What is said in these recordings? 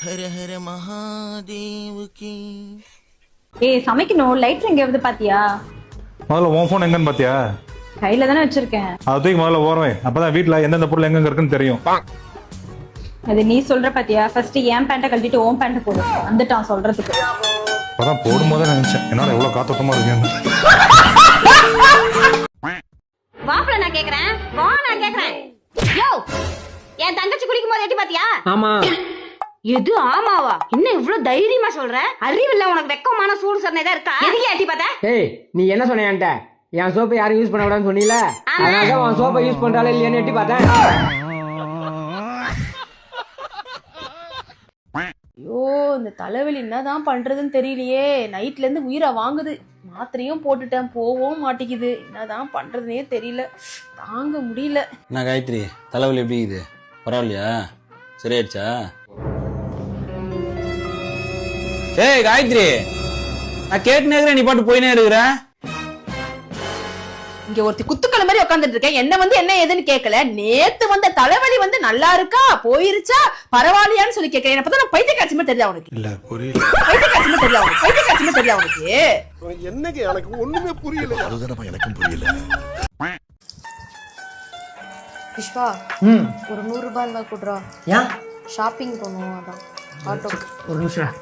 ஹர ஹர மகாதேவுக்கு. ஏய் சமைக்கணும், லைட் எங்கேயாவது பாத்தியா? முதல்ல உன் ஃபோன் எங்கன்னு பாத்தியா? கையில தானே வச்சிருக்கேன். அது தூக்கி முதல்ல ஓரவே, அப்பதான் வீட்டுல எந்தெந்த பொருள் எங்க இருக்குன்னு தெரியும். அது நீ சொல்ற பாத்தியா? ஃபர்ஸ்ட் என் பேண்ட கழட்டிட்டு ஓன் பேண்ட போடு, வந்துட்டான் சொல்றதுக்கு. அப்பதான் போடும்போது நினைச்சேன் என்னடா எவ்வளவு காத்தோட்டமா இருக்கேன்னு. வாப்பல நான் கேக்குறேன், வா நான் கேக்குறேன். யோ, என் தங்கச்சி குளிக்கும் போது எட்டி பாத்தியா? ஆமா. எது ஆமாவா? என்ன இவ்வளவு தைரியமா சொல்ற? அறிவில்ல உனக்கு, வெக்கமான சூடு சொன்னதா இருக்கா? எதுக்கு எட்டி பார்த்த? ஏய் நீ என்ன சொன்ன என்கிட்ட? என் சோப்பை யாரும் யூஸ் பண்ண கூடாதுன்னு சொன்னீல, அதனால உன் சோப்பை யூஸ் பண்றாலே இல்லையான்னு எட்டி பார்த்தேன். ஐயோ இந்த தலைவலி என்னதான் பண்றதுன்னு தெரியலையே. நைட்ல இருந்து உயிரை வாங்குது. மாத்திரையும் போட்டுட்டேன், போகவும் மாட்டேங்குது. என்னதான் பண்றதுனே தெரியல, தாங்க முடியல. என்ன காயத்ரி, தலைவலி எப்படி இருக்குது? பரவாயில்லையா? சரியாயிடுச்சா? ஏய் காயத்ரி, நான் கேட்டுனே இருக்கிறேன், நீ பாட்டு போயினே இருக்கிற. இங்க ஒருத்தி குத்துக்கள மாதிரி உட்காந்துட்டு இருக்கேன். என்ன ஏதுன்னு கேட்கல. நேத்து வந்த தலைவலி நல்லா இருக்கா, போயிருச்சா, பரவாயில்லையான்னு சொல்லி கேட்கிறேன். என்ன பார்த்தா நான் பைத்தியக்காரச்சி மாதிரி தெரியல உனக்கு? இல்ல புரியல. பைத்தியக்காரச்சி மாதிரி தெரியல உனக்கு? பைத்தியக்காரச்சி மாதிரி தெரியல உனக்கு? என்னங்க எனக்கு ஒண்ணுமே புரியல. அதுதானப்பா எனக்கும் புரியல. விஷ்வா, ஒரு 100 ரூபாய் இருந்தா கொடுறா. ஏன்? ஷாப்பிங் போகணும், அதான் ஆட்டோ. ஒரு நிமிஷம்.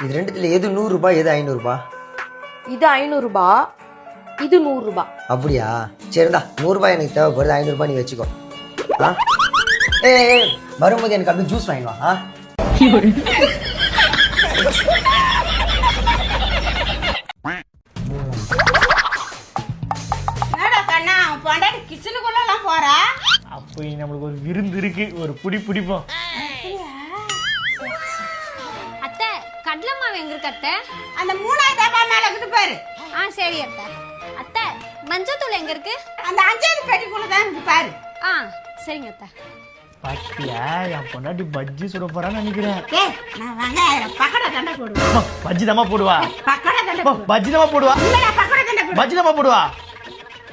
இது ரெண்டுத்துல எது 100 ரூபாய், எது 500 ரூபாய்? இது 500 ரூபாய், இது 100 ரூபாய். அப்படியா? சரிடா, 100 ரூபாய் எனக்கு தேவைப்படுது, 500 ரூபாய் நீ வச்சுக்கோ. ஏய் வரும்போது எனக்கு அப்படியே ஜூஸ் வாங்கிடுவா. என்னடா கண்ணா, பொண்டாட்டி கிச்சனுக்குள்ள எல்லாம் போறா? அப்போ நம்மளுக்கு ஒரு விருந்து இருக்கு, ஒரு பிடிப்போம். அத்தை, கடலை மாவு எங்க இருக்கு அத்தை? அந்த 3ஆவது டப்பா மேல இருக்குது பாரு. சரி அத்தை. அத்தை, மஞ்சத்தூள் எங்க இருக்கு? அந்த 5ஆவது பெட்டிக்குள்ள தான் இருக்கு பாரு. சரிங்க அத்தை. பாத்தியா, என் பொண்டாட்டி பஜ்ஜி சுட போறான்னு நினைக்கிறேன். ஏய், நான் வெங்காயம் பக்கடா தண்டை போடுவேன். பஜ்ஜி தாமா போடுவா? பக்கடா தண்டை பஜ்ஜி தாமா போடுவா? இல்லடா, பக்கடா தண்டை போடு. பஜ்ஜி தாமா போடுவா?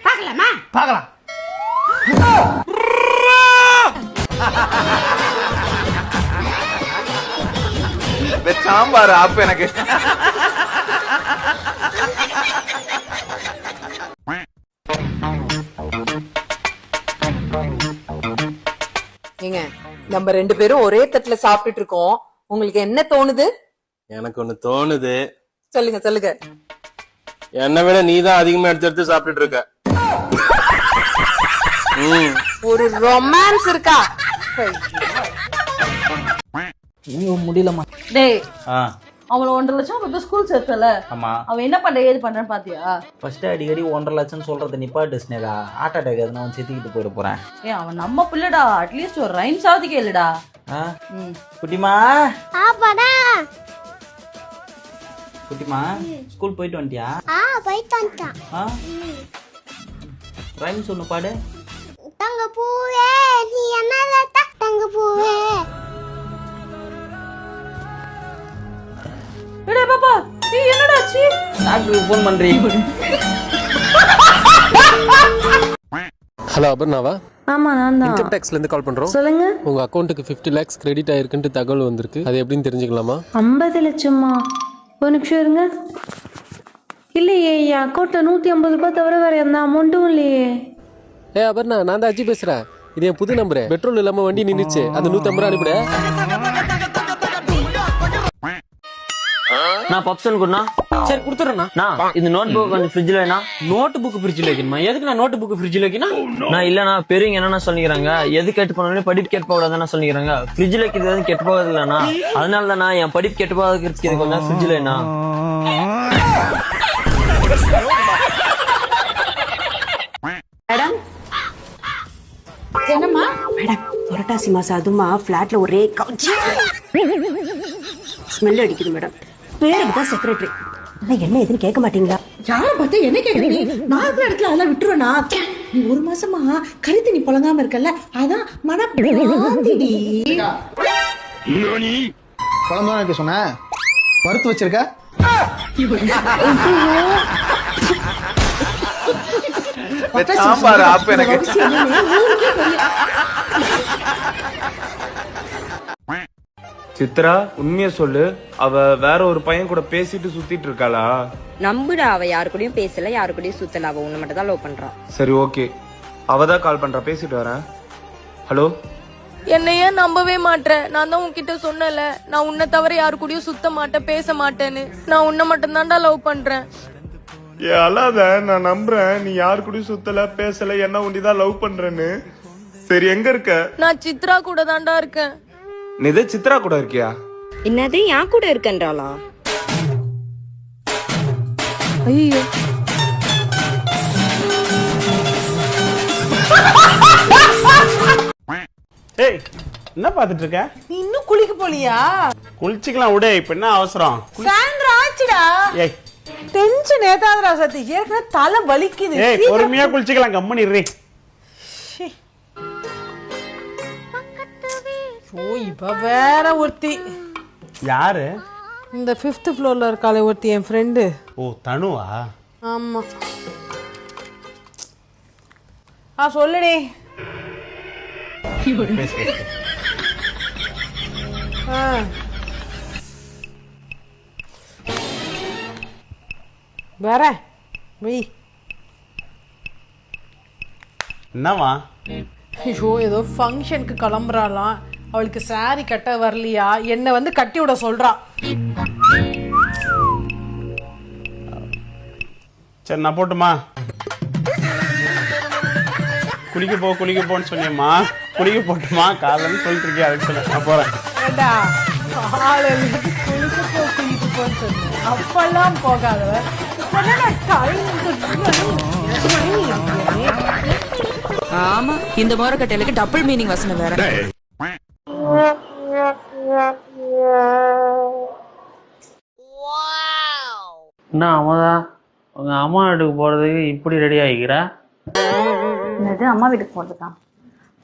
பார்க்கலாமா? பார்க்கலாம். சாம்பார் அப்ப எனக்கு ஏங்க, நம்ம 2 பேரும் ஒரே தட்டுல சாப்பிட்டுட்டு இருக்கோம். உங்களுக்கு என்ன தோணுது? எனக்கு ஒண்ணு தோணுது. சொல்லுங்க சொல்லுங்க. என்னை விட நீ தான் அதிகமா எடுத்து சாப்பிட்டுட்டு இருக்க. ஒரு ரொமான்ஸ் இருக்கா? முடியலமா. டேய், அவள 1.5 லட்சம் பத்தி ஸ்கூல் சேர்த்தல. ஆமா. அவன் என்ன பண்ற ஏது பண்றான்னு பாத்தியா? ஃபர்ஸ்ட் அடிக்கடி 1.5 லட்சம் சொல்றத நிப்பாட்டு ஸ்னேகா. ஹார்ட் அட்டாக் எதுனா அவன் செத்துக்கிட்டு போயிட போறேன். ஏய், அவன் நம்ம பிள்ளைடா, அட்லீஸ்ட் ஒரு ரைம்ஸ் ஆவது கேளுடா. குட்டிமா, குட்டிமா, ஸ்கூல் போயிட்டு வந்துட்டியா? போயிட்டு வந்துட்டான். ரைம்ஸ் ஒன்று பாடு. தங்க பூவே நீ என்ன தங்க பூவே. டேய் பாப்பா, நீ என்னடா ஆச்சு? டாக்டருக்கு ஃபோன் பண்றீங்க? ஹலோ அபர்ணாவா? ஆமா நான் தான். இன்கம் டாக்ஸ்ல இருந்து கால் பண்றோம். சொல்லுங்க. உங்க அக்கவுண்ட்டுக்கு 50 lakhs கிரெடிட் ஆயிருக்குன்னு தகவல் வந்திருக்கு. அது எப்படின்னு தெரிஞ்சுக்கலாமா? 50 லட்சமா? ஒரு நிமிஷம் இருங்க. இல்லையே, என் அக்கௌண்ட்ல 150 ரூபாய் தவிர வேற எந்த அமௌண்ட்டும் இல்லையே. ஏ அபர்ணா, நான் தான் அஜி பேசுறேன். இது என் புது நம்பரு. பெட்ரோல் இல்லாம வண்டி நின்னுச்சு. அந்த 150 ரூபா அனுப்பிடு. நான் பப்சன் குண்ணா. சரி கொடுத்துறேண்ணா. நான் இந்த நோட் புக் கொஞ்சம் ஃப்ரிட்ஜ்ல வைனா. நோட் புக் ஃப்ரிட்ஜ்ல வைக்கணுமா? எதுக்கு நான் நோட் புக் ஃப்ரிட்ஜ்ல வைக்கணும்? நான் இல்லண்ணா, பெரியவங்க என்னன்னா சொல்லிக்கிறாங்க, எது கெட்டு போனாலும் படிப்பு கெட்டு போகாதுன்னு சொல்லிக்கிறாங்க. ஃப்ரிட்ஜ்ல வைக்கிறது எதுவும் கெட்டு போகாது இல்லண்ணா. அதனால தானா என் படிப்பு கெட்டு போகாது கொஞ்சம் ஃப்ரிட்ஜ்ல வைனா. மேடம், என்னம்மா? மேடம், புரட்டாசி மாசம் அதுமா ஃபிளாட்ல ஒரே கவுச்சி ஸ்மெல் அடிக்குது மேடம். பேருக்கு தான் செக்ரட்டரி. என்ன எதுன்னு கேட்க மாட்டீங்களா? யாரை பார்த்து என்ன கேட்குறீங்க? நான் இருக்கிற இடத்துல அதெல்லாம் விட்டுருவேனா? நீ 1 மாசமா கழுத்து நீ புழங்காம இருக்கல, அதான் மனப்பிடி. குழந்தை எனக்கு சொன்ன வறுத்து வச்சிருக்க. சாம்பார் ஆப்பு எனக்கு. சித்ரா உண்மைய சொல்லு, அவ வேற ஒரு பையன் கூட பேசிட்டு சுத்திட்டு இருக்காளா? நம்புடா, அவ யாரு கூடயும் பேசல, யாரு கூடயும் சுத்தல, அவ உன்னை மட்டும் தான் லவ் பண்றா. சரி ஓகே, அவதான் கால் பண்றா, பேசிட்டு வரேன். ஹலோ. என்னையே நம்பவே மாட்டேன். நான் தான் உன்கிட்ட சொன்னல, நான் உன்னை தவிர யாரு கூடயும் சுத்த மாட்டேன், பேச மாட்டேன்னு. நான் உன்னை மட்டும் தான்டா லவ் பண்றேன். அல்லாத, நான் நம்புறேன் நீ யாரு கூடயும் சுத்தல பேசல, என்ன ஒண்டிதான் லவ் பண்றேன்னு. சரி எங்க இருக்க? நான் சித்ரா கூட தான்டா இருக்கேன். நீ இதே சித்ரா கூட இருக்கியா? என்னது என் கூட இருக்கன்றாளா? ஐயோ, ஏய் என்ன பாத்துட்டு இருக்க? நீ இன்னும் குளிக்க போலியா? குளிச்சுக்கலாம் விடு, இப்ப என்ன அவசரம்? சாயந்தரம் ஆச்சுடா. ஏய் டென்ஷன் ஏதாதடா சத்தி, ஏற்கனவே தலை வலிக்குது. ஏய் பொறுமையா குளிச்சுக்கலாம், கம்முனு இரு. ஓ, இப்ப வேற ஒருத்தி. யாரு? இந்த 5th ஃப்ளோர்ல இருக்காளே ஒருத்தி, என் ஃப்ரெண்டு. ஓ தனுவா? ஆமா. சொல்லுடே. வேற என்னவா? ஐயோ, ஏதோ ஃபங்க்ஷனுக்கு கிளம்புறாளாம். அவளுக்கு சாரி கட்ட வரலையா, என்ன வந்து கட்டி விட சொல்றா. சரி நான் போட்டுமா? குளிக்க போன்னு சொன்னியம்மா, குளிக்க போட்டுமா? காலைன்னு சொல்லிட்டு இருக்கேன், அதுக்கு சொல்ல நான் போறேன். குளிக்க போன்னு சொன்னேன், அப்பெல்லாம் போகாதவ. ஆமா, இந்த மோர கட்டையிலுக்கு டபுள் மீனிங் வசனம் வேற. என்ன அம்மாதா, உங்க அம்மா வீட்டுக்கு போறதுக்கு இப்படி ரெடி ஆகிக்கிற? என்னது அம்மா வீட்டுக்கு போகிறதுக்கா?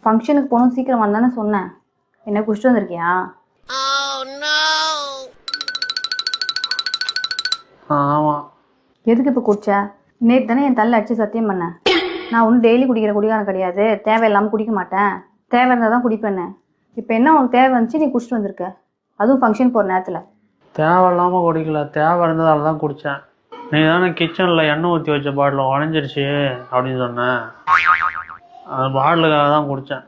ஃபங்க்ஷனுக்கு போகணும், சீக்கிரம் வந்தானே சொன்னேன். என்ன குடிச்சிட்டு வந்திருக்கியா? ஆமாம். எதுக்கு இப்போ குடிச்ச? நேற்று தானே என் தள்ள அடிச்சு சத்தியம் பண்ணேன். நான் ஒன்றும் டெய்லி குடிக்கிற குடிகாரம் கிடையாது, தேவையில்லாமல் குடிக்க மாட்டேன், தேவை இருந்தால் தான் குடிப்பேன்னு. இப்போ என்ன உனக்கு தேவை வந்துச்சு, நீ குடிச்சிட்டு வந்திருக்க, அதுவும் ஃபங்க்ஷன் போகிற நேரத்தில். தேவையில்லாமல் குடிக்கல, தேவை இருந்ததால தான் குடித்தேன். நீ தானே கிச்சனில் எண்ணெய் ஊற்றி வச்ச பாட்டில் உடஞ்சிருச்சு அப்படின்னு சொன்னேன், அந்த பாட்டிலுக்காக தான் குடித்தேன்.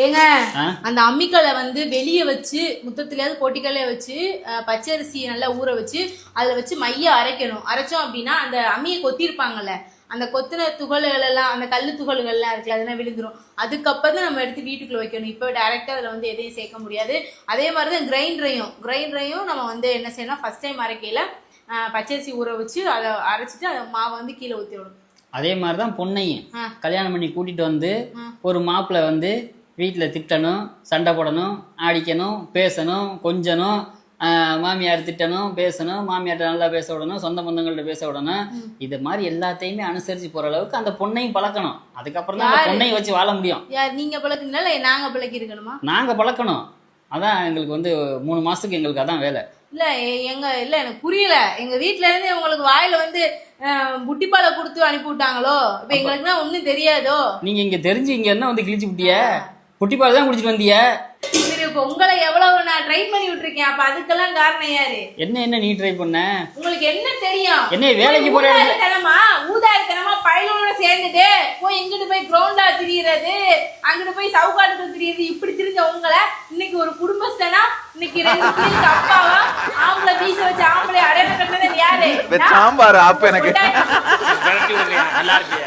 ஏங்க, அந்த அம்மிக்கலை வந்து வெளியே வச்சு முத்தத்திலேயாவது பொட்டிக்கல்லையே வச்சு பச்சரிசியை நல்லா ஊற வச்சு அதில் வச்சு மைய அரைக்கணும். அரைச்சோம் அப்படின்னா அந்த அம்மியை கொத்திருப்பாங்கல்ல, அந்த கொத்தின துகள்கள் எல்லாம், அந்த கல் துகள்கள்லாம் இருக்குல்ல, அதெல்லாம் விழுந்துரும். அதுக்கப்புறம் தான் நம்ம எடுத்து வீட்டுக்குள்ள வைக்கணும். இப்போ டைரெக்டாக அதில் வந்து எதையும் சேர்க்க முடியாது. அதே மாதிரி தான் கிரைண்டரையும் நம்ம வந்து என்ன செய்யணும், ஃபர்ஸ்ட் டைம் அரைக்கையில் பச்சரிசி ஊற வச்சு அதை அரைச்சிட்டு அதை மாவை வந்து கீழே ஊற்றி விடணும். அதே மாதிரி தான் பொண்ணையும் கல்யாணம் பண்ணி கூட்டிகிட்டு வந்து ஒரு மாப்பிள்ளை வந்து வீட்டில் திட்டணும், சண்டை போடணும், அடிக்கணும், பேசணும், கொஞ்சணும், மாமியார் திட்டணும், பேசணும், மாமியார்ட்ட நல்லா பேச விடணும், சொந்த பந்தங்கள்ட்ட பேச விடணும். இது மாதிரி எல்லாத்தையுமே அனுசரிச்சு போற அளவுக்கு அந்த பொண்ணையும் பழக்கணும். அதுக்கப்புறம் தான் அந்த பொண்ணையும் வச்சு வாழ முடியும். நீங்க பழக்குங்களா இல்லை நாங்க பழக்கி இருக்கணுமா? நாங்க பழக்கணும். அதான் எங்களுக்கு வந்து 3 மாசத்துக்கு எங்களுக்கு அதான் வேலை. இல்ல எனக்கு புரியல. எங்க வீட்டுல இருந்து உங்களுக்கு வாயில வந்து புட்டிப்பாலை கொடுத்து அனுப்பி விட்டாங்களோ? இப்ப எங்களுக்கு ஒண்ணும் தெரியாதோ? நீங்க இங்க தெரிஞ்சு இங்க என்ன வந்து கிழிச்சு விட்டிய? புட்டிப்பால் தான் குடிச்சிட்டு வந்திய. சரி, இப்ப உங்களை எவ்வளவு நான் ட்ரை பண்ணி விட்டுருக்கேன், அப்ப அதுக்கெல்லாம் காரணம் யாரு? என்ன நீ ட்ரை பண்ண? உங்களுக்கு என்ன தெரியும்? என்ன வேலைக்கு போற ஊதாரித்தனமா பையனோட சேர்ந்துட்டு போய் எங்கிட்டு போய் கிரவுண்டா திரியிறது, அங்கிட்டு போய் சவுக்காட்டுக்கு திரியுது, இப்படி திரிஞ்ச உங்களை இன்னைக்கு ஒரு குடும்பஸ்தனா, இன்னைக்கு 2 பிள்ளைங்க அப்பாவா, ஆம்பளை வீச வச்சு ஆம்பளை அடையாளம் கட்டுறது யாரு? சாம்பார் ஆப்பு எனக்கு. நல்லா இருக்கு.